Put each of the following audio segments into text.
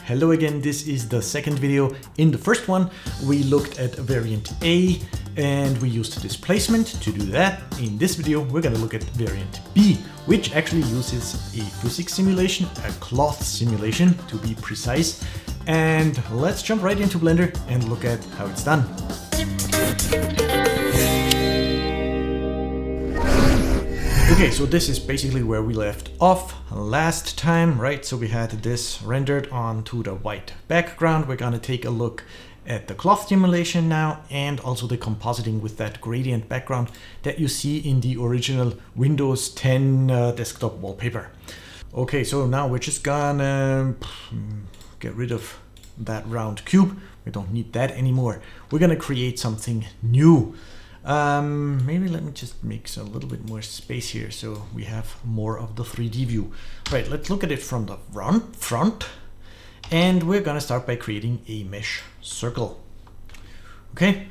hello again. This is the second video. In the first one, we looked at variant A and we used displacement to do that. In this video, we're going to look at variant B, which actually uses a physics simulation, a cloth simulation to be precise. And let's jump right into Blender and look at how it's done. Okay, so this is basically where we left off last time, right? So we had this rendered onto the white background. We're gonna take a look at the cloth simulation now and also the compositing with that gradient background that you see in the original Windows 10 desktop wallpaper. Okay, so now we're just gonna get rid of that round cube. We don't need that anymore. We're gonna create something new. Maybe let me just make a little bit more space here so we have more of the 3D view. Right, let's look at it from the front. And we're gonna start by creating a mesh circle. Okay,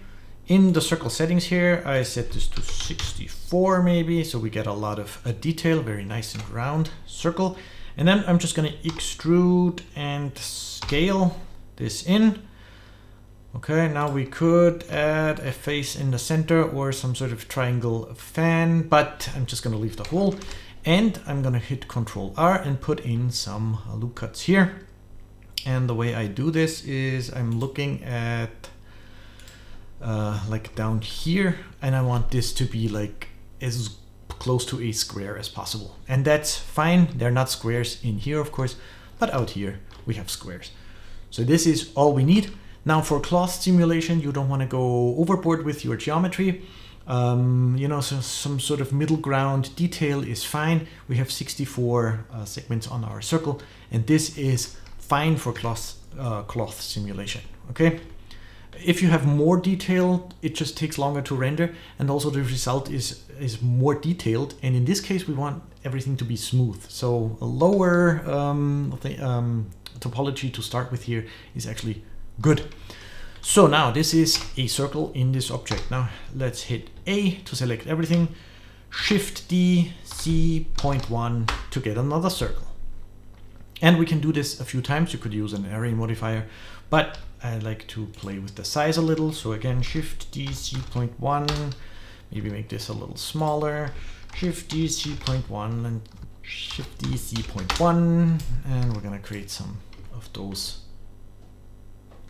in the circle settings here, I set this to 64 maybe, so we get a lot of detail, very nice and round circle. And then I'm just gonna extrude and scale this in. Okay, now we could add a face in the center or some sort of triangle fan, but I'm just gonna leave the hole. And I'm gonna hit Ctrl R and put in some loop cuts here. And the way I do this is I'm looking at like down here, and I want this to be like as close to a square as possible. And that's fine. They're not squares in here, of course, but out here we have squares. So this is all we need. Now for cloth simulation, you don't want to go overboard with your geometry. You know, so some sort of middle ground detail is fine. We have 64 segments on our circle, and this is fine for cloth simulation, okay? If you have more detail, it just takes longer to render, and also the result is more detailed. And in this case, we want everything to be smooth. So a lower topology to start with here is actually good. So now this is a circle in this object. Now let's hit A to select everything, Shift D, C, point 1 to get another circle. And we can do this a few times. You could use an array modifier, but I like to play with the size a little. So again, Shift D, C, point 1, maybe make this a little smaller, Shift D, C, point 1, and Shift D, C, point 1, and we're gonna create some of those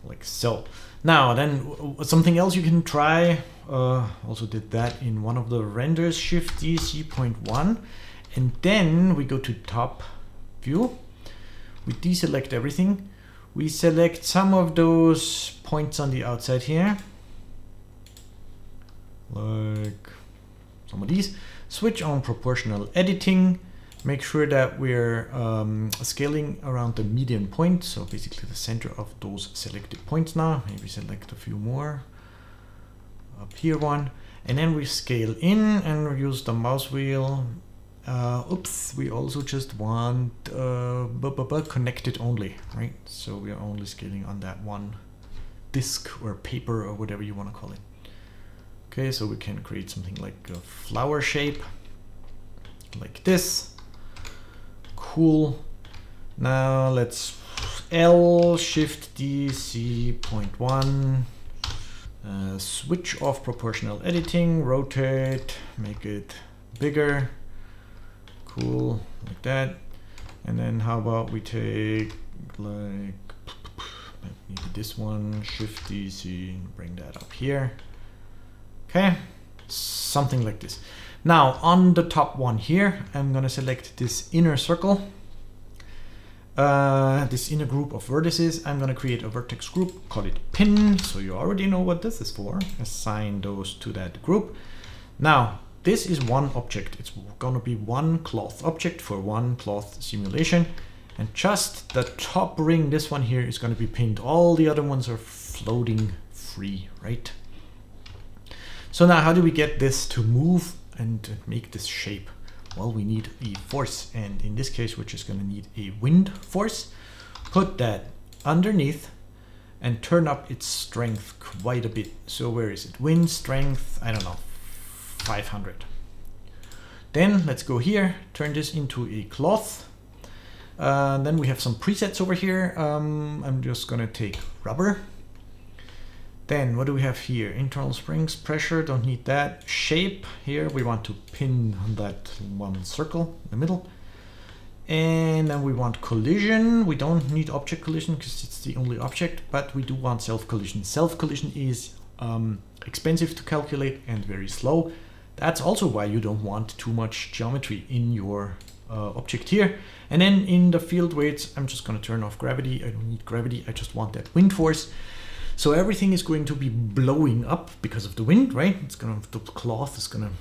like so. Now then, something else you can try, also did that in one of the renders, Shift D, C, point 1, and then we go to top view, we deselect everything, we select some of those points on the outside here, like some of these, switch on proportional editing, make sure that we're scaling around the median point, so basically the center of those selected points now. Maybe select a few more, up here one, and then we scale in and use the mouse wheel. Oops, we also just want connected only, right? So we are only scaling on that one disk or paper or whatever you want to call it. Okay, so we can create something like a flower shape, like this. Cool. Now let's L, Shift D, C, point 1, switch off proportional editing, rotate, make it bigger. Cool, like that. And then how about we take like maybe this one, Shift D, C, bring that up here. Okay, something like this. Now on the top one here, I'm gonna select this inner circle, this inner group of vertices. I'm gonna create a vertex group, call it pin. So you already know what this is for. Assign those to that group. Now this is one object. It's gonna be one cloth object for one cloth simulation. And just the top ring, this one here, is gonna be pinned. All the other ones are floating free, right? So now how do we get this to move and make this shape? Well, we need a force, and in this case we're just going to need a wind force. Put that underneath and turn up its strength quite a bit. So where is it? Wind strength, I don't know, 500. Then let's go here, turn this into a cloth. Then we have some presets over here. I'm just gonna take rubber. Then what do we have here? Internal springs, pressure, don't need that. Shape, here we want to pin that one circle in the middle. And then we want collision. We don't need object collision because it's the only object, but we do want self-collision. Self-collision is expensive to calculate and very slow. That's also why you don't want too much geometry in your object here. And then in the field weights, I'm just going to turn off gravity. I don't need gravity. I just want that wind force. So everything is going to be blowing up because of the wind, right? It's gonna, the cloth is gonna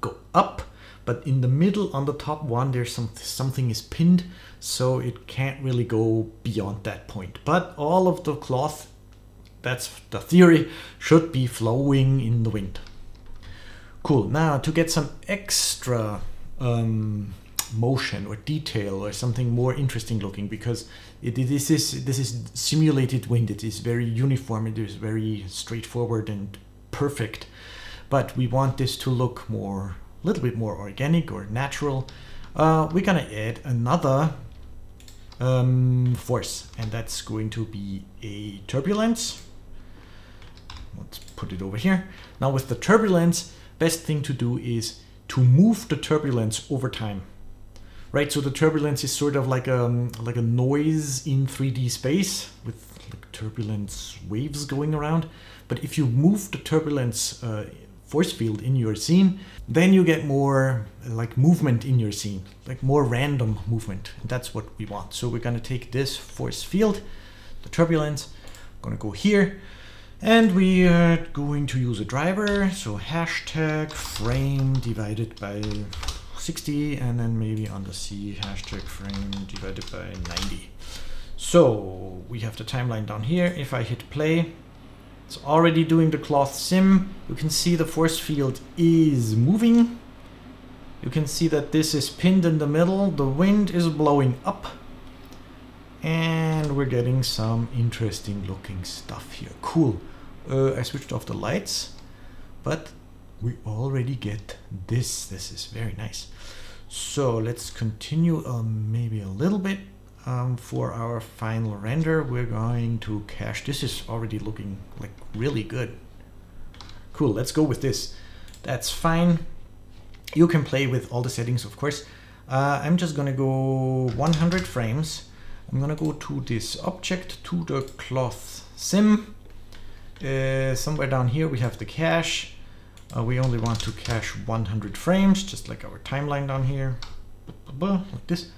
go up, but in the middle on the top one, there's something is pinned, so it can't really go beyond that point. But all of the cloth, that's the theory, should be flowing in the wind. Cool. Now to get some extra motion or detail or something more interesting looking, because this is simulated wind. It is very uniform. It is very straightforward and perfect, but we want this to look more, a little bit more organic or natural. We're gonna add another force, and that's going to be a turbulence. Let's put it over here. Now with the turbulence, best thing to do is to move the turbulence over time. Right, so the turbulence is sort of like a noise in 3D space with like turbulence waves going around. But if you move the turbulence force field in your scene, then you get more like movement in your scene, like more random movement. And that's what we want. So we're gonna take this force field, the turbulence, gonna go here, and we are going to use a driver. So hashtag frame divided by 60, and then maybe on the C, hashtag frame divided by 90. So we have the timeline down here. If I hit play, it's already doing the cloth sim. You can see the force field is moving. You can see that this is pinned in the middle. The wind is blowing up, and we're getting some interesting looking stuff here. Cool. I switched off the lights, but we already get this. This is very nice. So let's continue maybe a little bit. For our final render, we're going to cache. This is already looking like really good. Cool, let's go with this. That's fine. You can play with all the settings, of course. I'm just gonna go 100 frames. I'm gonna go to this object, to the cloth sim. Somewhere down here we have the cache. We only want to cache 100 frames, just like our timeline down here, like this.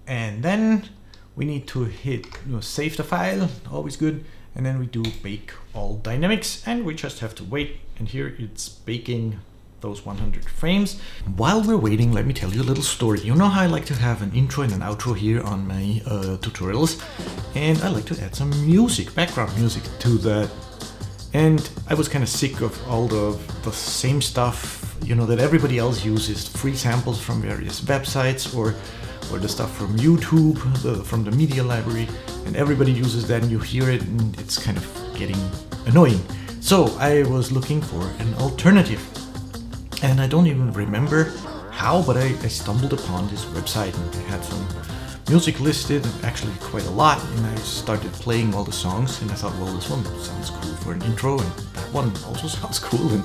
And then we need to hit save the file, always good. And then we do bake all dynamics, and we just have to wait. And here it's baking those 100 frames. While we're waiting, let me tell you a little story. You know how I like to have an intro and an outro here on my tutorials, and I like to add some music, background music to that. And I was kind of sick of all the same stuff, you know, that everybody else uses, free samples from various websites or the stuff from YouTube, from the media library, and everybody uses that and you hear it and it's kind of getting annoying. So I was looking for an alternative, and I don't even remember how, but I stumbled upon this website and they had some music listed, actually quite a lot, and I started playing all the songs, and I thought, well, this one sounds cool for an intro, and that one also sounds cool, and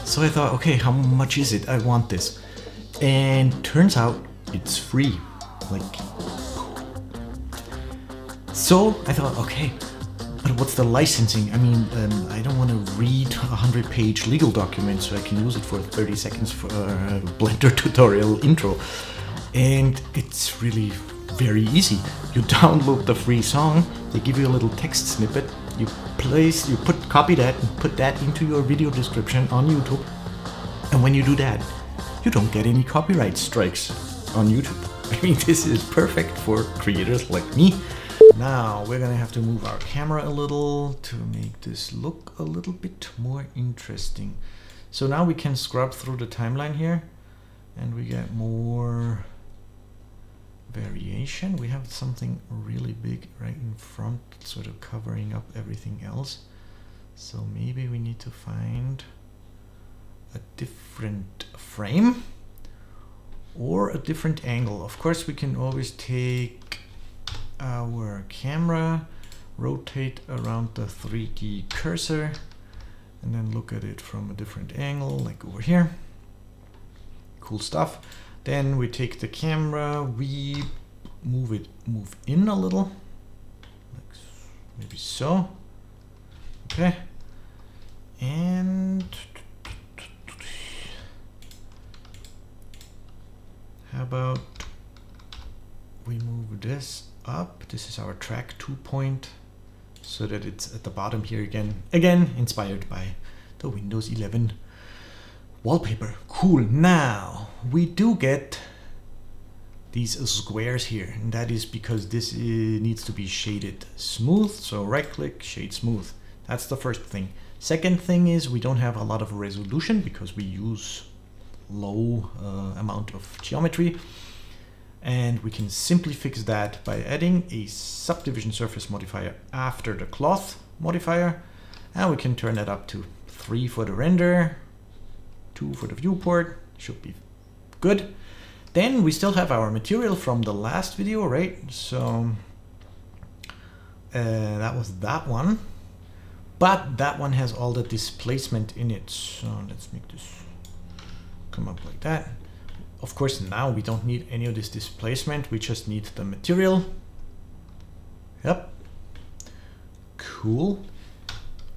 so I thought, okay, how much is it? I want this. And turns out it's free. Like, so I thought, okay, but what's the licensing? I mean, I don't want to read a 100-page legal document so I can use it for 30 seconds for a Blender tutorial intro. And it's really very easy. You download the free song, they give you a little text snippet, you copy that and put that into your video description on YouTube. And when you do that, you don't get any copyright strikes on YouTube. I mean, this is perfect for creators like me. Now we're gonna have to move our camera a little to make this look a little bit more interesting. So now we can scrub through the timeline here and we get more variation. We have something really big right in front, sort of covering up everything else. So maybe we need to find a different frame, or a different angle. Of course, we can always take our camera, rotate around the 3D cursor, and then look at it from a different angle, like over here. Cool stuff. Then we take the camera, we move in a little, like maybe so. Okay. And how about we move this up? This is our track 2 point, so that it's at the bottom here again. Again, inspired by the Windows 11 wallpaper. Cool. Now we do get these squares here, and that is because this needs to be shaded smooth. So right click, shade smooth. That's the first thing. Second thing is we don't have a lot of resolution because we use low amount of geometry, and we can simply fix that by adding a subdivision surface modifier after the cloth modifier, and we can turn that up to 3 for the render, 2 for the viewport. Should be good. Then we still have our material from the last video, right? So that was that one, but that one has all the displacement in it. So let's make this come up like that. Of course, now we don't need any of this displacement. We just need the material. Yep. Cool.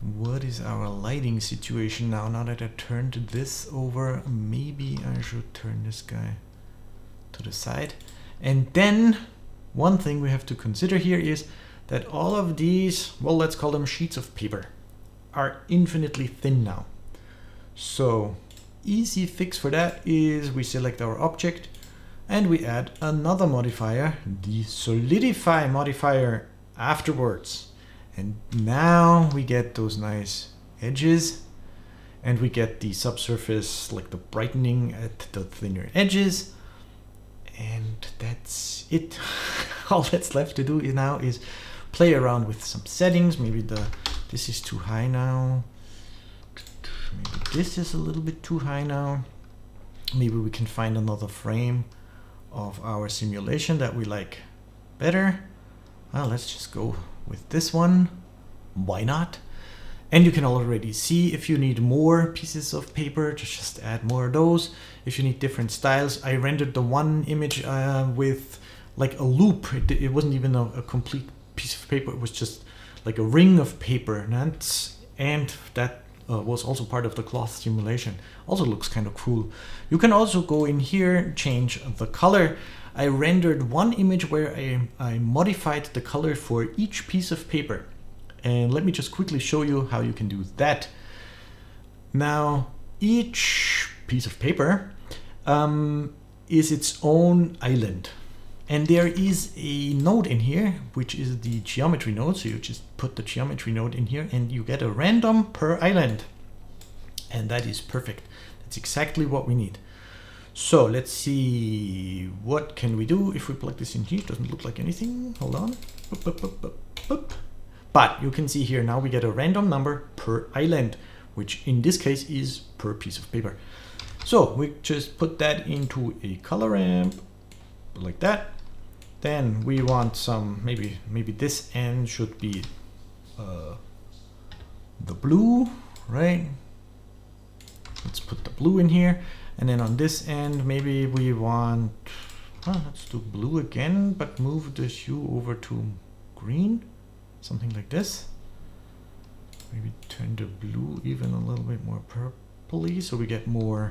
What is our lighting situation now? Now that I turned this over, maybe I should turn this guy to the side. And then one thing we have to consider here is that all of these, well, let's call them sheets of paper, are infinitely thin now. So easy fix for that is we select our object and we add another modifier, the solidify modifier, afterwards. And now we get those nice edges, and we get the subsurface, like the brightening at the thinner edges. And that's it. All that's left to do now is play around with some settings. Maybe this is too high now. Maybe this is a little bit too high now. Maybe we can find another frame of our simulation that we like better. Well, let's just go with this one. Why not? And you can already see if you need more pieces of paper, just add more of those. If you need different styles, I rendered the one image with like a loop. It wasn't even a complete piece of paper. It was just like a ring of paper. And that was also part of the cloth simulation. Also looks kind of cool. You can also go in here, change the color. I rendered one image where I modified the color for each piece of paper. And let me just quickly show you how you can do that. Now, each piece of paper is its own island. And there is a node in here, which is the geometry node. So you just put the geometry node in here and you get a random per island. And that is perfect. That's exactly what we need. So let's see, what can we do if we plug this in here? It doesn't look like anything. Hold on. Boop, boop, boop, boop, boop. But you can see here now we get a random number per island, which in this case is per piece of paper. So we just put that into a color ramp like that. Then we want some, maybe this end should be the blue, right? Let's put the blue in here. And then on this end, maybe we want, let's do blue again, but move the hue over to green, something like this. Maybe turn the blue even a little bit more purpley so we get more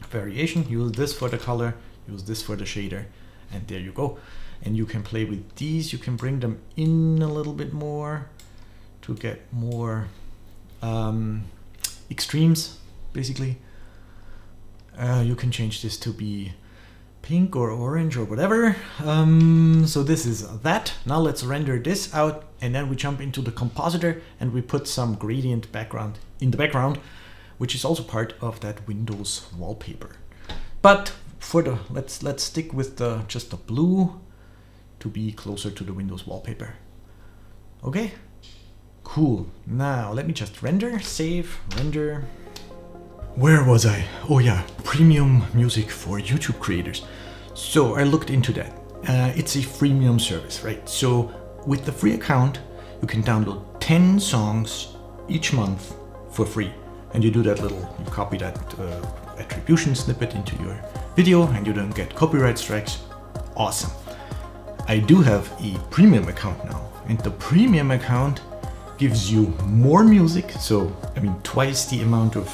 variation. Use this for the color, use this for the shader, and there you go. And you can play with these. You can bring them in a little bit more to get more extremes, basically. You can change this to be pink or orange or whatever. So this is that. Now let's render this out, and then we jump into the compositor and we put some gradient background in the background, which is also part of that Windows wallpaper. But for the let's stick with just the blue to be closer to the Windows wallpaper. Okay, cool. Now let me just render, save, render. Where was I? Oh yeah, premium music for YouTube creators. So I looked into that. It's a freemium service, right? So with the free account, you can download 10 songs each month for free. And you do that little, you copy that attribution snippet into your video and you don't get copyright strikes. Awesome. I do have a premium account now, and the premium account gives you more music. So, I mean, twice the amount of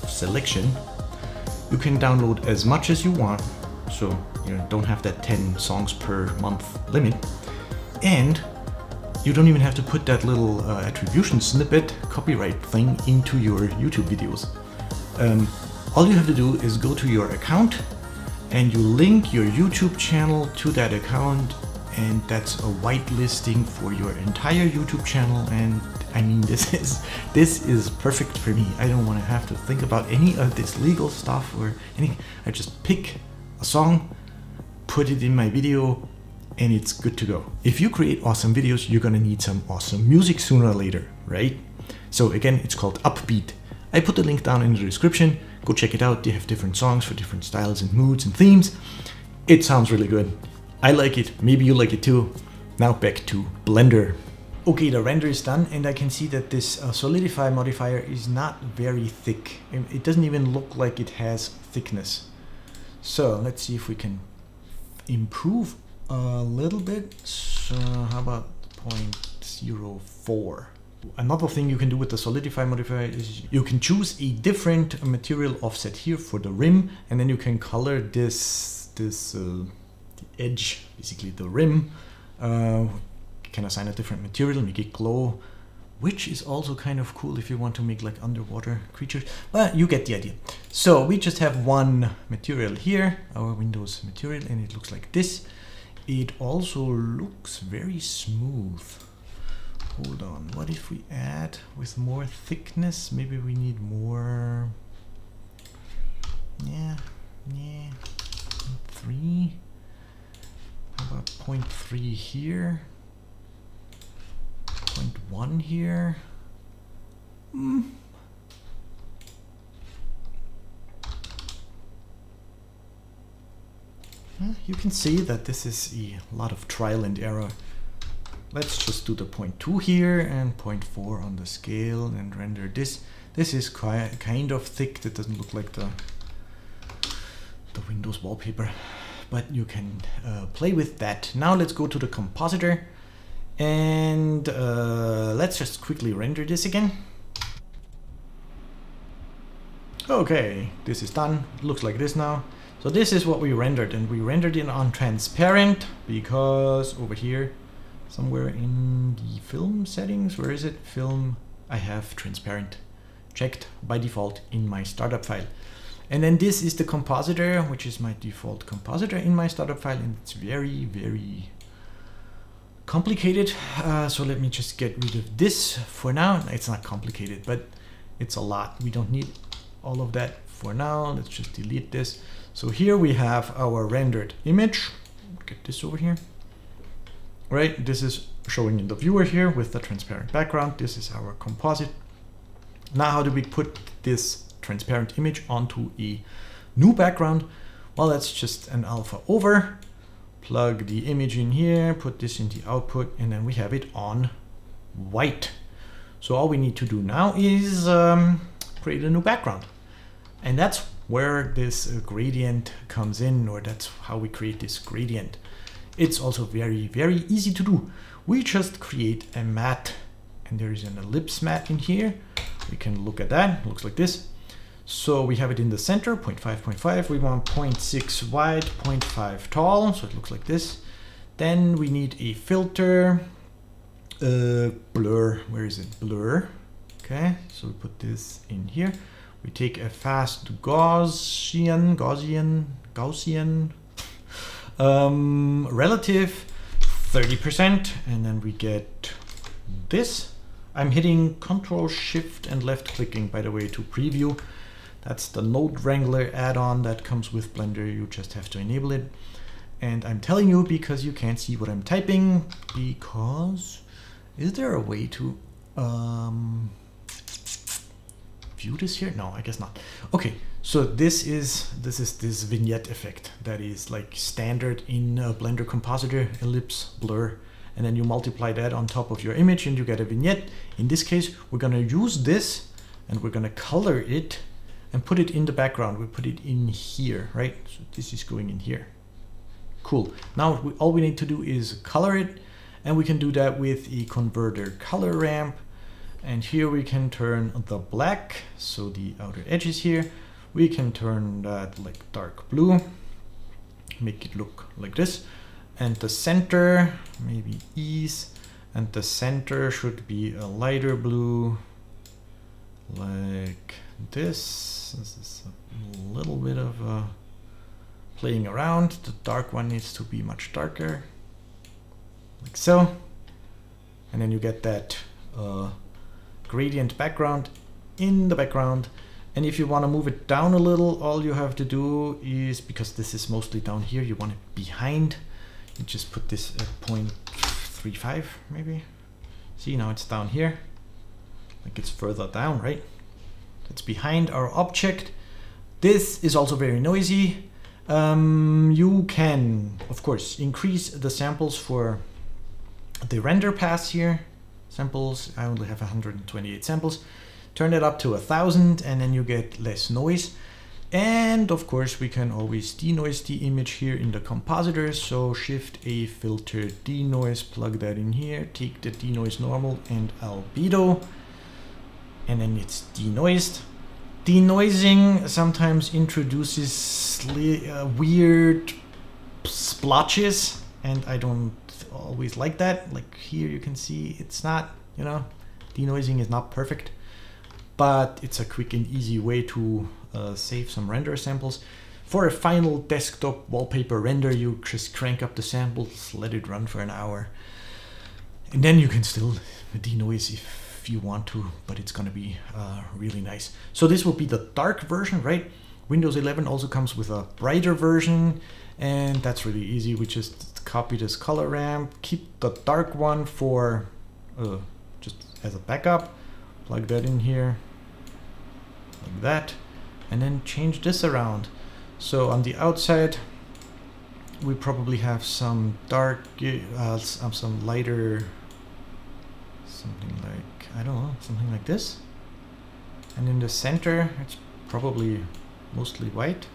selection. You can download as much as you want. So you don't have that 10 songs per month limit. And you don't even have to put that little attribution snippet copyright thing into your YouTube videos. All you have to do is go to your account and you link your YouTube channel to that account, and that's a whitelisting for your entire YouTube channel. And I mean, this is perfect for me. I don't want to have to think about any of this legal stuff or anything. I just pick a song, put it in my video, and it's good to go. If you create awesome videos, you're gonna need some awesome music sooner or later, right? So again, it's called Upbeat. I put the link down in the description. Go check it out. They have different songs for different styles and moods and themes. It sounds really good. I like it. Maybe you like it too. Now back to Blender. Okay, the render is done, and I can see that this solidify modifier is not very thick. It doesn't even look like it has thickness. So let's see if we can improve a little bit. So how about 0.04? Another thing you can do with the solidify modifier is you can choose a different material offset here for the rim, and then you can color the edge, basically the rim. Can assign a different material, make it glow, which is also kind of cool if you want to make like underwater creatures, but you get the idea. So we just have one material here, our Windows material, and it looks like this. It also looks very smooth. Hold on, what if we add with more thickness? Maybe we need more, yeah, 0.3. How about 0.3 here? 0.1 here. You can see that this is a lot of trial and error. Let's just do the 0.2 here and 0.4 on the scale and render this. This is kind of thick. That doesn't look like the Windows wallpaper, but you can play with that. Now let's go to the compositor. And let's just quickly render this again. Okay, this is done. It looks like this now. So this is what we rendered, and we rendered it on transparent because over here, somewhere in the film settings, where is it? Film, I have transparent checked by default in my startup file. And then this is the compositor, which is my default compositor in my startup file, and it's very, very complicated. So let me just get rid of this for now. It's not complicated, but it's a lot. We don't need all of that for now. Let's just delete this. So here we have our rendered image. Get this over here. Right, this is showing in the viewer here with the transparent background. This is our composite. Now how do we put this transparent image onto a new background? Well, that's just an alpha over. Plug the image in here, put this in the output, and then we have it on white. So all we need to do now is create a new background. And that's where this gradient comes in, or that's how we create this gradient. It's also very, very easy to do. We just create a matte, and there is an ellipse matte in here. We can look at that, it looks like this. So we have it in the center, 0.5, 0.5. We want 0.6 wide, 0.5 tall, so it looks like this. Then we need a filter, blur, where is it? Blur. Okay, so we put this in here. We take a fast Gaussian, relative 30%, and then we get this. I'm hitting Control Shift and left clicking, by the way, to preview. That's the Node Wrangler add-on that comes with Blender. You just have to enable it. And I'm telling you because you can't see what I'm typing, because is there a way to view this here? No, I guess not. Okay, so this is this vignette effect that is like standard in Blender Compositor, ellipse, blur, and then you multiply that on top of your image and you get a vignette. In this case, we're gonna use this and we're gonna color it and put it in the background. We put it in here, right? So this is going in here. Cool. Now all we need to do is color it, and we can do that with a converter color ramp. And here we can turn the black, so the outer edges here, we can turn that like dark blue, make it look like this. And the center, maybe ease, and the center should be a lighter blue, like this. This is a little bit of playing around. The dark one needs to be much darker, like so. And then you get that gradient background in the background. And if you want to move it down a little, all you have to do is, because this is mostly down here, you want it behind, you just put this at 0.35 maybe. See, now it's down here, like it's further down, right? It's behind our object. This is also very noisy. You can, of course, increase the samples for the render pass here. Samples, I only have 128 samples. Turn it up to 1000 and then you get less noise. And of course we can always denoise the image here in the compositor. So Shift A filter denoise, plug that in here, take the denoise normal and albedo, and then it's denoised. Denoising sometimes introduces weird splotches, and I don't always like that. Like here you can see it's not, you know, denoising is not perfect, but it's a quick and easy way to save some render samples. For a final desktop wallpaper render, you just crank up the samples, let it run for an hour, and then you can still denoise if you want to, but it's gonna be really nice. So this will be the dark version, right? Windows 11 also comes with a brighter version, and that's really easy. We just copy this color ramp, keep the dark one for just as a backup, plug that in here like that, and then change this around. So on the outside we probably have some dark, some lighter, something like, I don't know, something like this. And in the center it's probably mostly white,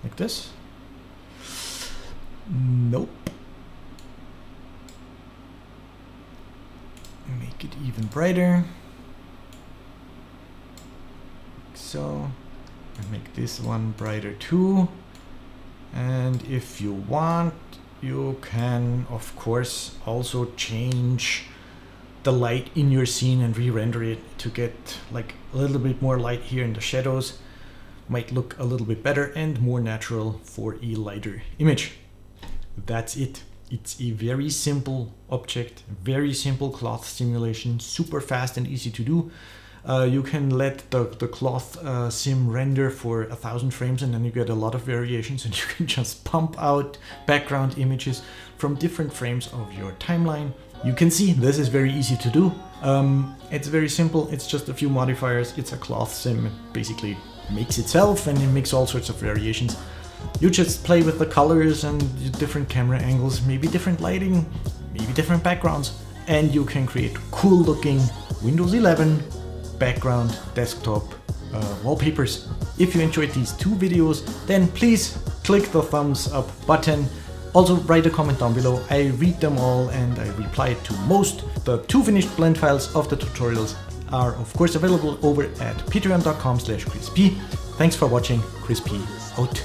like this. Nope. Make it even brighter, like so. And make this one brighter too. And if you want, you can of course also change the light in your scene and re-render it to get like a little bit more light here in the shadows. Might look a little bit better and more natural for a lighter image. That's it. It's a very simple object, very simple cloth simulation, super fast and easy to do. You can let the cloth sim render for 1000 frames, and then you get a lot of variations, and you can just pump out background images from different frames of your timeline. You can see this is very easy to do. It's very simple. It's just a few modifiers. It's a cloth sim. It basically makes itself, and it makes all sorts of variations. You just play with the colors and different camera angles, maybe different lighting, maybe different backgrounds, and you can create cool looking Windows 11 background desktop wallpapers. If you enjoyed these two videos, then please click the thumbs up button. Also write a comment down below. I read them all and I reply to most. The two finished blend files of the tutorials are of course available over at patreon.com/ChrisP. Thanks for watching. Chris P out.